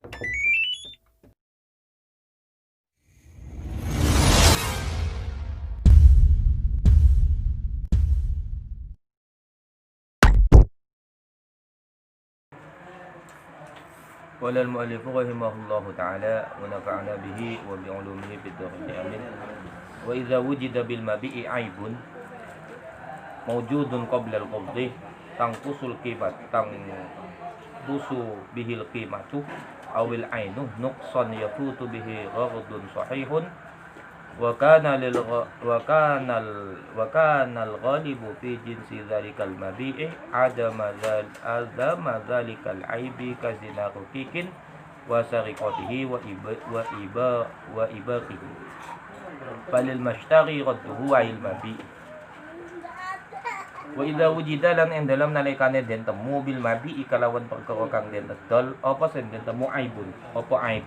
Qala al-mu'allif rahimahullahu ta'ala wa nafa'ana bihi wa bi 'ulumihi fid dharain amin. Wa idza wujida bil mabi'i 'aibun mawjudun qabla al-qabdi tanqusul qimat tanqusu bihil qimatu awil 'ainu nuqsan yafutu bihi ghardun sahihun wa kana al-ghalibu fi jinsi dzalikal mabi'i adama dzalikal aibi kazina rukikin wa sariqatihi wa ibaqihi falil mashtari radduhu ail mabi'i wa idza wujida lan ing dalam nalikane den temu bil mabi'i kalawan perkara kang den edol apa sing den temu aibun apa aib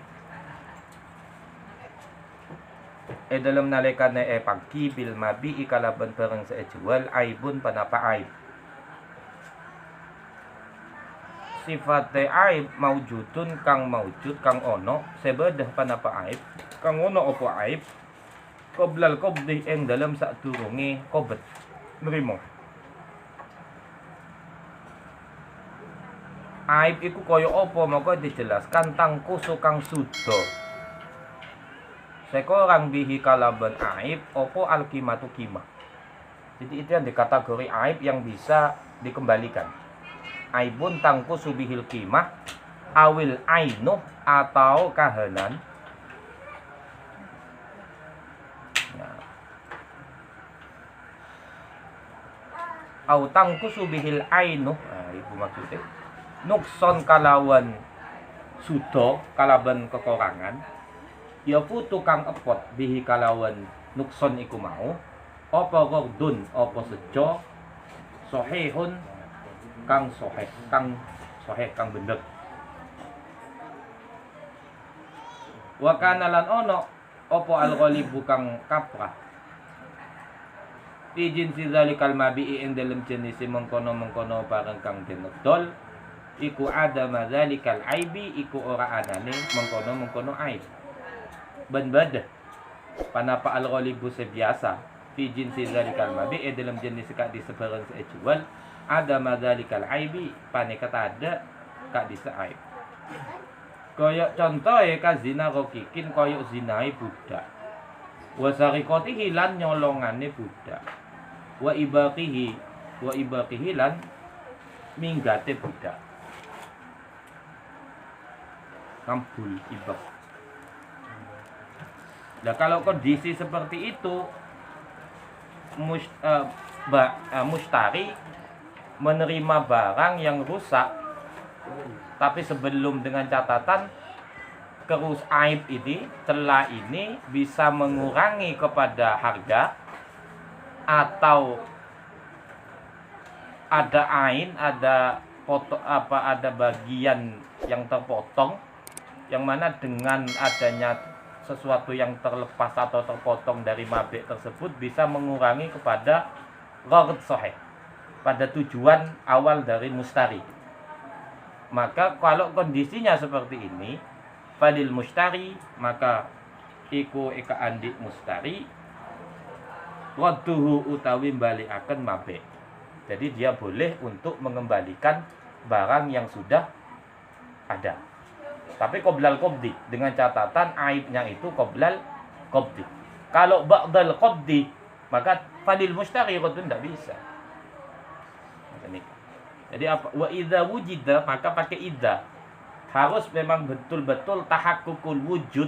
dalam nalikane pagi bil mabi'i kalaban barang sejual aibun panapa aib sifate aib maujudun kang maujud kang ono sebedah panapa aib kang ono apa aib qoblal qabdi ing dalam sadurunge qobet nrimo aib iku kaya apa maka dijelaskan tangkusu kang suda sekorang bihi kalaban aib opo al-qimatu qimah. Jadi itu yang dikategori aib yang bisa dikembalikan. Aibun tangkusu bihil qimah awil ainu atau kahanan. Nah. Au tangkusu bihil ainu. Nah, itu maksudnya. Nukson kalawan sudo kalaban kekurangan. Ya putu kang epot bihi kalawan nukson iku mau apa gordun apa sejo sohehun kang soheh kang bener wa kana lan ono apa al-ghalibu kang kaprah fi jinsi zalikal mabi'i ing dalem jenis mengkono-mengkono barang kang denedol iku ada madzalikal aibi iku ora anane mengkono-mengkono aib ban badah panapa al-ghalibu sebiasa fi jinsi zalikal mabi dalam jenis kak disebaran sejual ada madzalikal aibi panekat ada kak disaib koyok contoh ka zina rokikin koyok zinai budak wa sariqatihi lan nyolongane budak wa ibaqihi lan minggate budak kampul ibak. Nah kalau kondisi seperti itu mustari menerima barang yang rusak tapi sebelum dengan catatan aib ini celah ini bisa mengurangi kepada harga atau ada ada bagian yang terpotong yang mana dengan adanya sesuatu yang terlepas atau terpotong dari mabek tersebut bisa mengurangi kepada ghard sahih pada tujuan awal dari mustari. Maka kalau kondisinya seperti ini fadil mustari maka iku eka andik mustari radduhu utawi balikaken mabek. Jadi dia boleh untuk mengembalikan barang yang sudah ada. Tapi qoblal qabdi dengan catatan aibnya itu qoblal qabdi. Kalau ba'dal qabdi maka fadil mustari itu tidak bisa. Jadi apa? Wa idza wujida maka pakai idza. Harus memang betul-betul tahakkukul wujud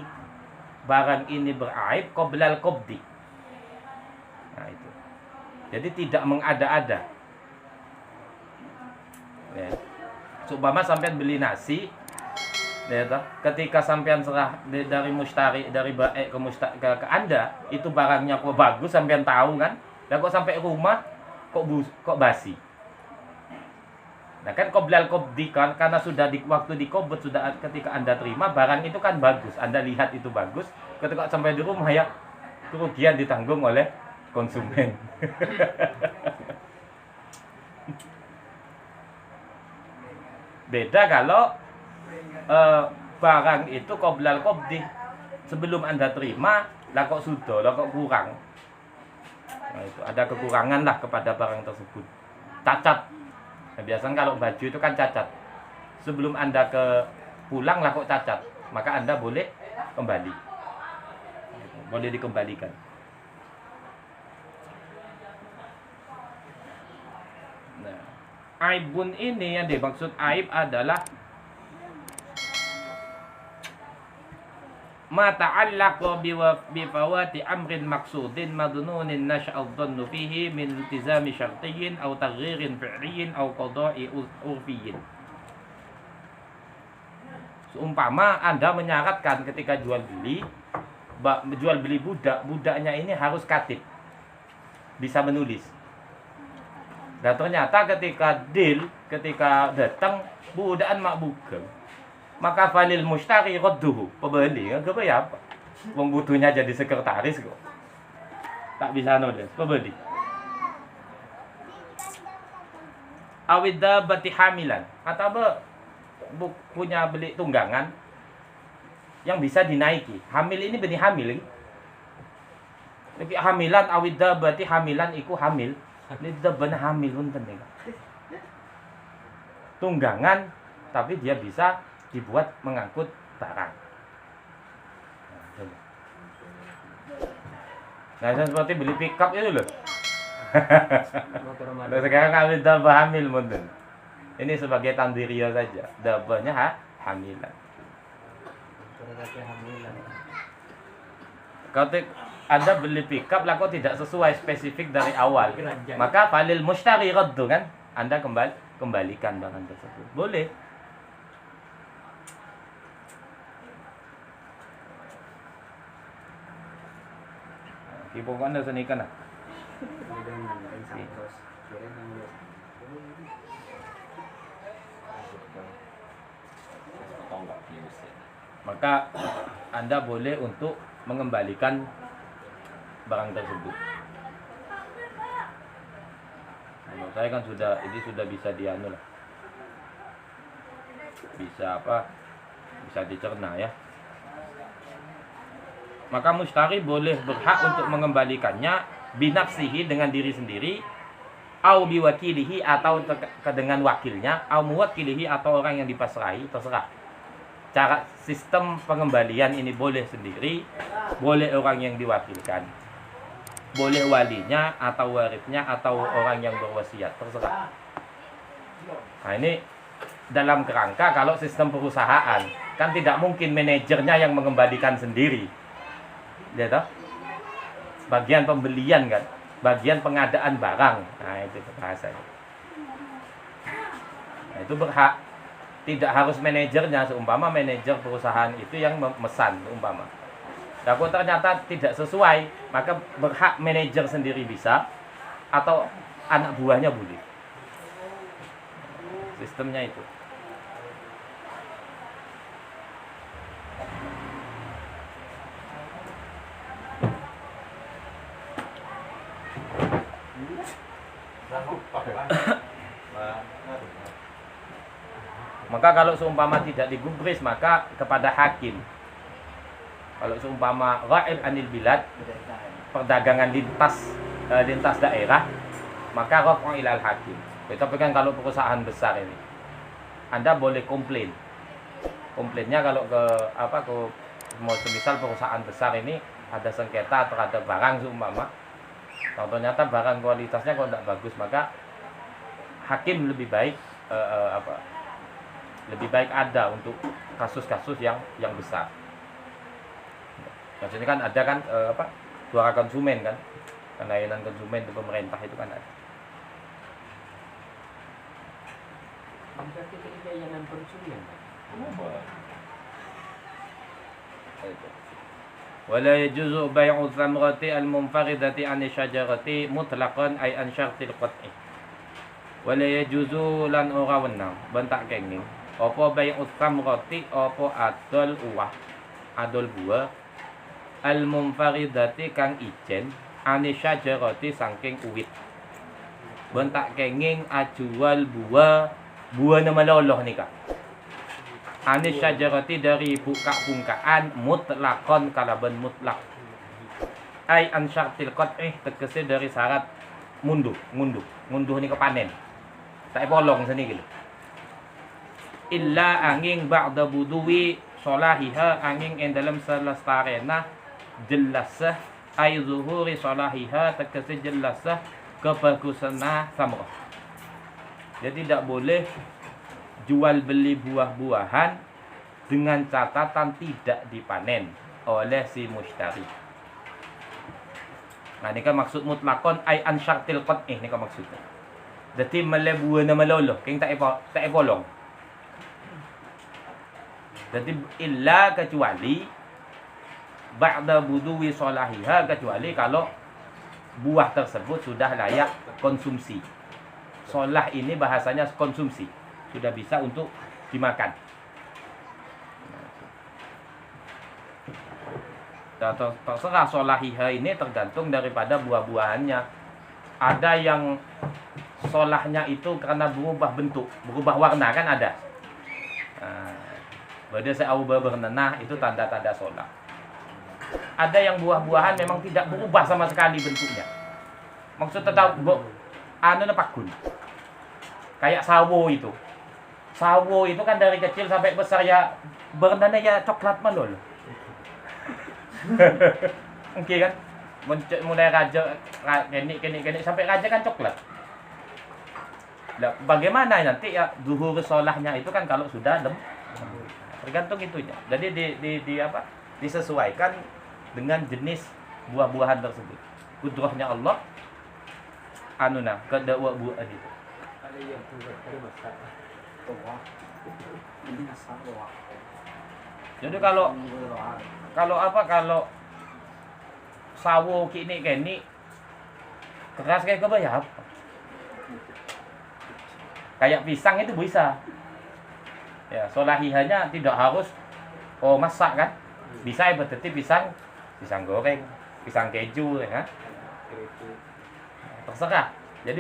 barang ini beraib qoblal qabdi. Nah itu. Jadi tidak mengada-ada. Ya. Seumpama sampean beli nasi ya, ketika sampean serah dari mustari dari baik ke Anda itu barangnya kok bagus sampean tahu kan, dan kok sampai rumah kok basi. Nah kan qoblal qabdi kan karena sudah waktu dikobot sudah ketika Anda terima barang itu kan bagus, Anda lihat itu bagus, ketika sampai di rumah ya kerugian ditanggung oleh konsumen. Beda kalau barang itu qoblal qabdi. Sebelum Anda terima, lah kok sudah, lah kok kurang. Nah, itu ada kekurangan lah kepada barang tersebut. Cacat. Nah, biasanya kalau baju itu kan cacat. Sebelum Anda pulang lah kok cacat, maka Anda boleh kembali. Boleh dikembalikan. Nah, aibun ini yang dimaksud aib adalah ma ta'allaqa bi fawati amrin maqsudin madnunin nasha'al dhannu fihi min iltizami syartiyyin aw taghyirin fi'liyyin aw qada'i urfiyyin. Seumpama Anda menyaratkan ketika jual beli budaknya ini harus katib, bisa menulis. Dan ternyata ketika datang budakan makbugam, maka falil mushtari radduhu, pembeli kan ya apa? Wong butuhnya jadi sekretaris kok. Tak bisa nulis, pembeli. Awidda bati hamilan, atau punya beli tunggangan yang bisa dinaiki. Hamil ini benih hamil. Lagi hamilan awidda bati hamilan iku hamil. Ini benih hamil punten nih. Tunggangan tapi dia bisa dibuat mengangkut barang. Nah, seperti beli pickup itu loh. Nah, sekarang kami dabah hamil mungkin. Ini sebagai tandiria saja. Dabahnya hamilan. Kalau Anda beli pickup lah kok tidak sesuai spesifik dari awal, maka falil mushtari raddu kan? Anda kembalikan barang tersebut. Boleh. Ibu Anda senikan lah. Maka Anda boleh untuk mengembalikan barang tersebut. Menurut saya kan sudah bisa dianu lah. Bisa bisa dicerna ya. Maka mustari boleh berhak untuk mengembalikannya binafsihi dengan diri sendiri, au biwakilihi atau dengan wakilnya, au muwakilihi atau orang yang dipasrahi, terserah. Cara sistem pengembalian ini boleh sendiri, boleh orang yang diwakilkan, boleh walinya atau warisnya atau orang yang berwasiat, terserah. Nah, ini dalam kerangka kalau sistem perusahaan kan tidak mungkin manajernya yang mengembalikan sendiri. Ya toh? Bagian pembelian kan, bagian pengadaan barang. Nah, itu bahasanya. Nah, itu berhak. Tidak harus manajernya, seumpama manajer perusahaan itu yang memesan seumpama. Nah, kalau ternyata tidak sesuai, maka berhak manajer sendiri bisa atau anak buahnya boleh. Sistemnya itu. Maka kalau seumpama tidak digubris, maka kepada hakim. Kalau seumpama ra'il anil bilad, perdagangan lintas daerah, maka raf'u ilal hakim. Tapi kan kalau perusahaan besar ini, Anda boleh komplain. Komplainnya kalau mau semisal perusahaan besar ini ada sengketa terhadap barang seumpama, kalau ternyata barang kualitasnya kalau tidak bagus, maka hakim lebih baik ada untuk kasus-kasus yang besar. Maksudnya kan ada kan suara konsumen kan, layanan konsumen di pemerintah itu kan ada. Berarti layanan konsumen. Wala yajuzu bai'u thamrati al-munfaridati 'an asy-syajarati mutlaqan ay an syartil qat'i. Wala yajuzu lan ora wenang bentak kenging apa bai'u thamrati apa adol buah al-munfaridati kang ijen 'an asy-syajarati saking uwit. Bentak kenging ajual buah nama loloh nika. anis syajarati dari buka-bungkaan mutlakon kalaban mutlak. Ai an syartil qat'ih tegese dari syarat ngunduh ini kepanen. Tak bolong sini gitu. Illa angin ba'da buduwi solahiha angin yang dalam selestarena jelasah ay zuhuri solahiha tegese jelasah kebagusanah samrah. Jadi tidak boleh jual beli buah-buahan dengan catatan tidak dipanen oleh si mushtari. Nah, ini kan maksud mutlakon ay an syartil qat'ih, ini kan maksudnya. Jadi mele buah na malolo, keng tak bolong. Jadi illa kecuali ba'da buduwi solahiha, kecuali kalau buah tersebut sudah layak konsumsi. Solah ini bahasanya konsumsi, sudah bisa untuk dimakan. Terserah solahiha ini tergantung daripada buah-buahannya. Ada yang solahnya itu karena berubah bentuk, berubah warna kan ada. Pada saya bernanah itu tanda-tanda solah. Ada yang buah-buahan memang tidak berubah sama sekali bentuknya. Maksud tetap pakun. Kayak sawo itu. Sawo itu kan dari kecil sampai besar ya bernanah ya coklat malol. Oke kan? Mulai raja kenik sampai raja kan coklat. Nah, bagaimana nanti ya zuhur solahnya itu kan kalau sudah tergantung itunya. Jadi disesuaikan dengan jenis buah-buahan tersebut. Kudrahnya Allah kedua buah itu. Jadi kalau sawo kini keras kayak kebayap. Kayak pisang itu bisa. Ya, solahihanya tidak harus masak kan. Bisa ya berarti pisang goreng, pisang keju ya. Terserah. Jadi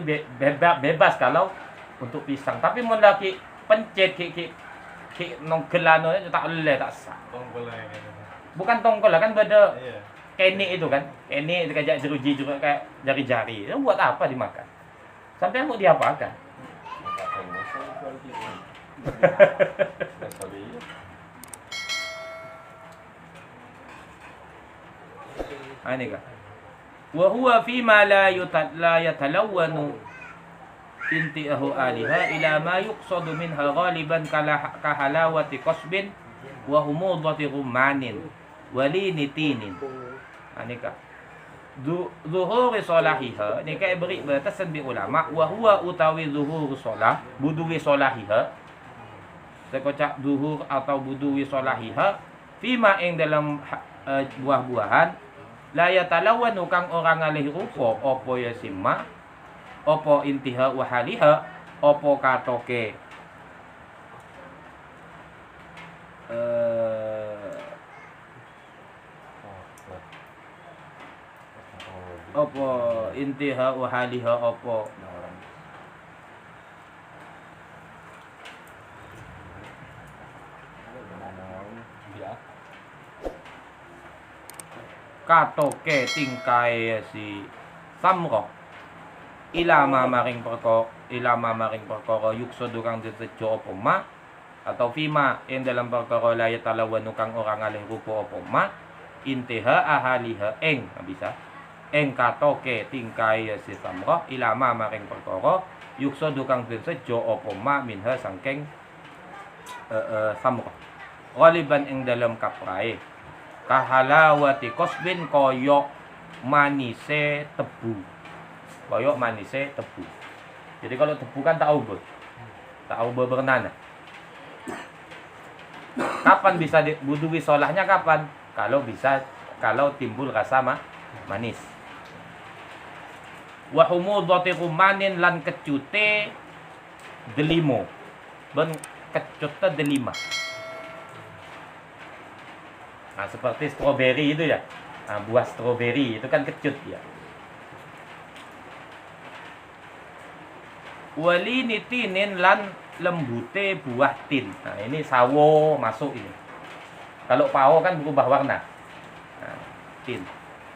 bebas kalau untuk pisang. Tapi mau lagi pencet nonggelano itu tak boleh tak sah. Bukan tongkol kan beda. Keni itu kan. Keni itu kayak jeruji juga kayak jari-jari. Itu buat apa dimakan? Sampai mau diapakan? Ini kan. Wa huwa fima la yatalawwanu intihu aliha ila ma yuqsadu minha ghaliban kahalawati qasbin wa humudati rummanin walinitinin. Ini kan. Zuhur solahiha ni kai beri batasan bi ulama wa huwa utawi zuhur solah buduwi solahiha sekocak zuhur atau buduwi solahiha fima ing dalam buah-buahan la yatalawanu kang orang ngalih rupa apa ya simma apa intiha wa haliha apa katoke apa intiha wa haliha apa katoke tingkai si samroh ilama maring perkara yuksadu kang disejo apa ma atau fima yang dalam perkara la yatalawanu kang ora ngalih rupa apa ma intiha ahaliha bisa katoke tingkai si samroh ilama maring perkara yuksadu kang disejo apa ma minha sangking samroh ghaliban ing dalam kaprae kahalawati kosbin koyok manise tebu. Jadi kalau tebu kan tak ubah bernanah. Kapan bisa buduwi solahnya kapan? Kalau timbul rasa manis. Wa humudati rumanin lan kecute delimo. Ben kecute delima. Nah, seperti stroberi itu ya. Nah, buah stroberi itu kan kecut ya. Walinitinin lan lembute buah tin. Nah, ini sawo masuk ini. Kalau pao kan berubah warna. Nah, tin.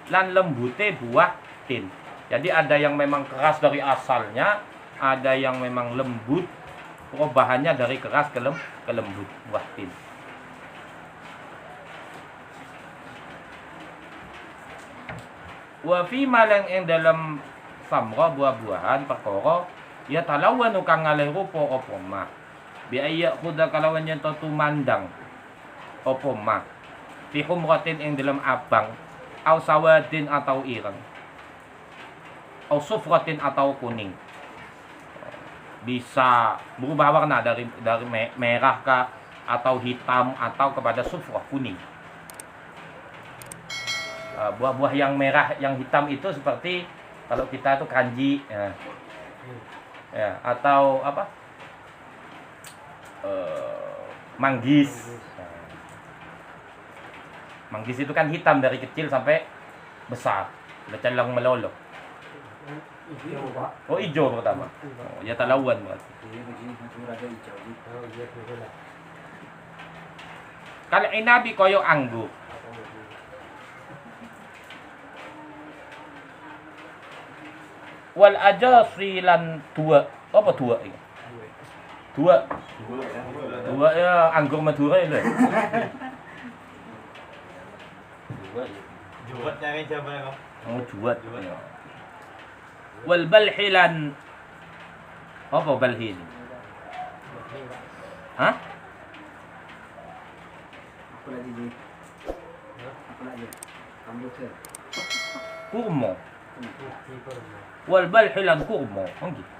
Lan lembute buah tin. Jadi ada yang memang keras dari asalnya, ada yang memang lembut, perubahannya dari keras ke lembut buah tin. Wa fi malang ing dalam samra buah-buahan perkara ya talawanu kang ngalih rupa apa ma. Bi ayya khuda kalawan yen tu mandang apa ma. Fi humratin ing dalam abang, au sawadin atau ireng. Au sufratin atau kuning. Bisa berubah warna dari merah ke atau hitam atau kepada sufrah kuning. Buah-buah yang merah, yang hitam itu seperti kalau kita itu kanji, ya, atau apa? Manggis. Manggis itu kan hitam dari kecil sampai besar, celang melolok. Hijau, Pak. Oh, hijau pertama. Oh, ya talawan berarti. Kalau inabi koyo anggur. Wal ajasri lan dua. Apa dua ini? Dua ya anggur Madura itu. Juwet nyari siapa ya, Kak? Oh, juwet. Wal balhilan. Apa balhi ini? Hah? Apa lagi ni? Apa lagi? Komputer. Kurma. Wal balhilan kurma. Oh gitu.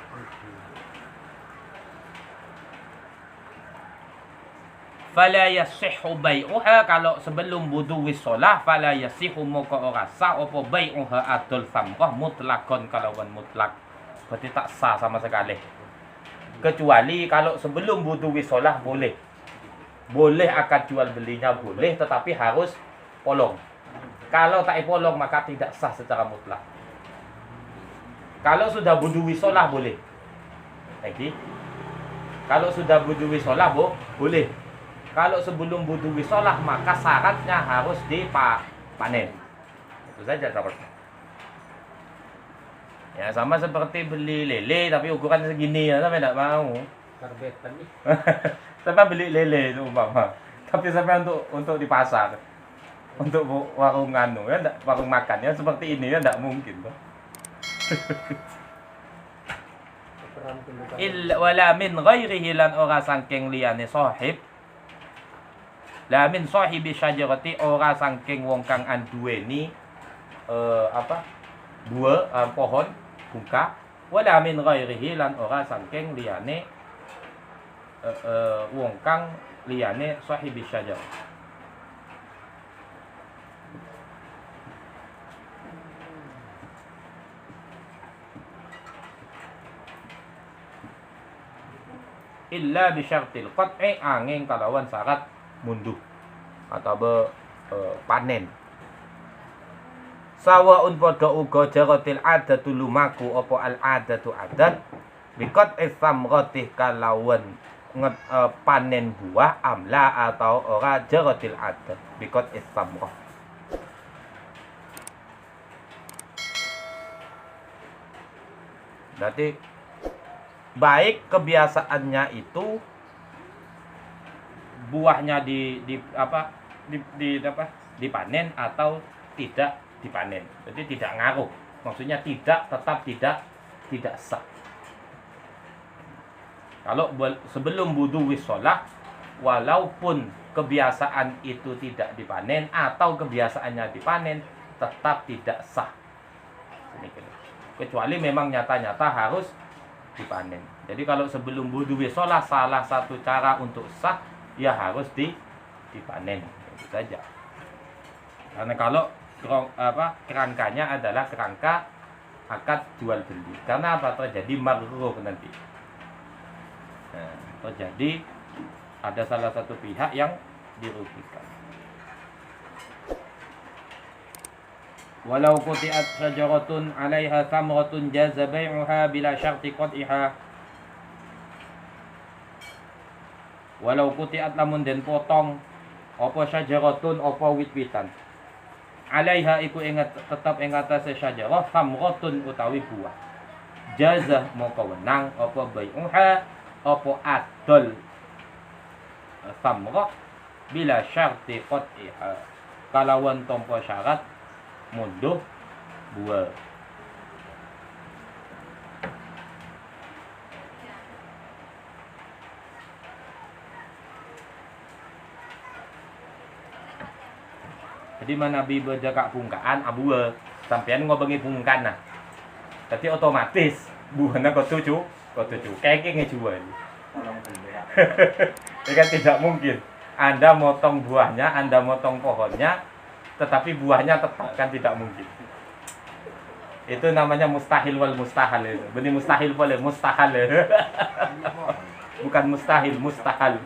Fala yasihhu bai'uha, kalau sebelum wudu wis shalah fala yasihhu moko ora sah apa bai'uha adul samrah mutlakon, kalawan mutlak berarti tak sah sama sekali, kecuali kalau sebelum wudu wis shalah boleh akad jual belinya boleh, tetapi harus polong. Kalau tak polong maka tidak sah secara mutlak. Kalau sudah wudu wis shalah boleh. Jadi kalau sudah wudu wis shalah boleh. Kalau sebelum wudu wisolah maka syaratnya harus dipanen. Itu saja syaratnya. Ya sama seperti beli lele tapi ukuran segini ya, sampai tidak mau. Karbetan nih. Sampai beli lele itu umpama. Tapi sampai untuk di pasar, untuk warung anu ya, warung makan ya seperti ini ya tidak mungkin tuh. Wala min ghairihi lan ora saking liyane sahib. La min sahibi syajarati, ora saking wong kang anduweni pohon bungka. Wala min ghairihi lan ora saking liyane wong kang liyane sahibi syajar. Illa bi syartil qat'i, angin kalawan syarat munduh atau panen. Sawaun padha uga jaratil adatu lumaku apa al adatu adat biqat samratih kalawan panen buah amla atau ora jaratil adat biqat samrah. Berarti baik kebiasaannya itu buahnya dipanen atau tidak dipanen. Jadi tidak ngaruh. Maksudnya tetap tidak sah. Kalau sebelum wudu wis shalah walaupun kebiasaan itu tidak dipanen atau kebiasaannya dipanen tetap tidak sah. Kecuali memang nyata-nyata harus dipanen. Jadi kalau sebelum wudu wis shalah salah satu cara untuk sah ya harus dipanen, itu saja. Karena kalau kerangkanya adalah kerangka akad jual beli. Karena apa? Terjadi maghrur nanti. Nah, terjadi ada salah satu pihak yang dirugikan. Walau quti'at syajaratun 'alaiha thamratun jaza bai'uha bila syarti qat'iha. Walau kutiat lamun den potong apa syajaratun apa wit-witan. Alaiha iku ingat tetap ing atase syajarah samratun utawi buah. Jazah moko wenang apa bai'uha apa adol samrah bila syarti qat'iha. Kalawan tanpa syarat munduh buah. Jadi Nabi berjaga bungkaan abuah sampean ngobengi bungkan nah. Jadi otomatis buahnya kau tuju keke ngejual. Ini kan tidak mungkin. Anda motong buahnya, Anda motong pohonnya, tetapi buahnya tetap kan tidak mungkin. Itu namanya mustahil wal mustahil itu. Benih mustahil boleh mustahil. Bukan mustahil, mustahil.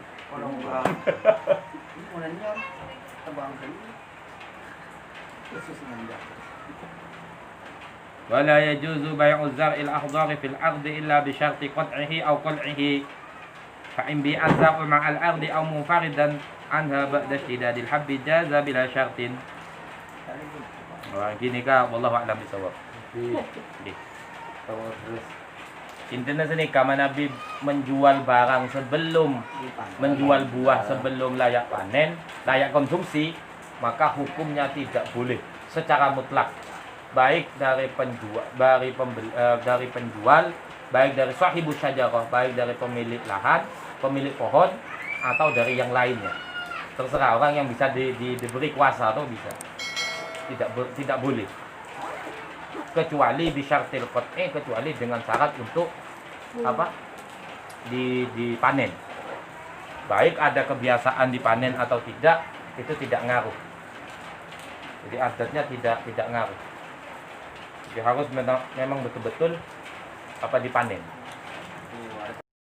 Wala yajuzu bai'u zar'il akhdari fil ardi illa bi syarti qat'ihi aw qal'ihi fa in bi'a zar'u ma'al ardi aw munfaridan anha ba'da ishtidadil habbi jaza bila syartin. Wah, gini kah wallahu a'lam bisawab. Oke. Intinya sini kama Nabi menjual barang sebelum menjual buah sebelum layak panen, layak konsumsi, maka hukumnya tidak boleh secara mutlak. Baik dari penjual, dari penjual, baik dari sahibus syajarah, baik dari pemilik lahan, pemilik pohon, atau dari yang lainnya. Terserah orang yang bisa diberi kuasa atau bisa. Tidak boleh. Kecuali bisyartil qat'i, kecuali dengan syarat untuk apa? Dipanen. Baik ada kebiasaan dipanen atau tidak, itu tidak ngaruh. Jadi adatnya tidak ngaruh. Jadi harus memang betul-betul apa dipanen.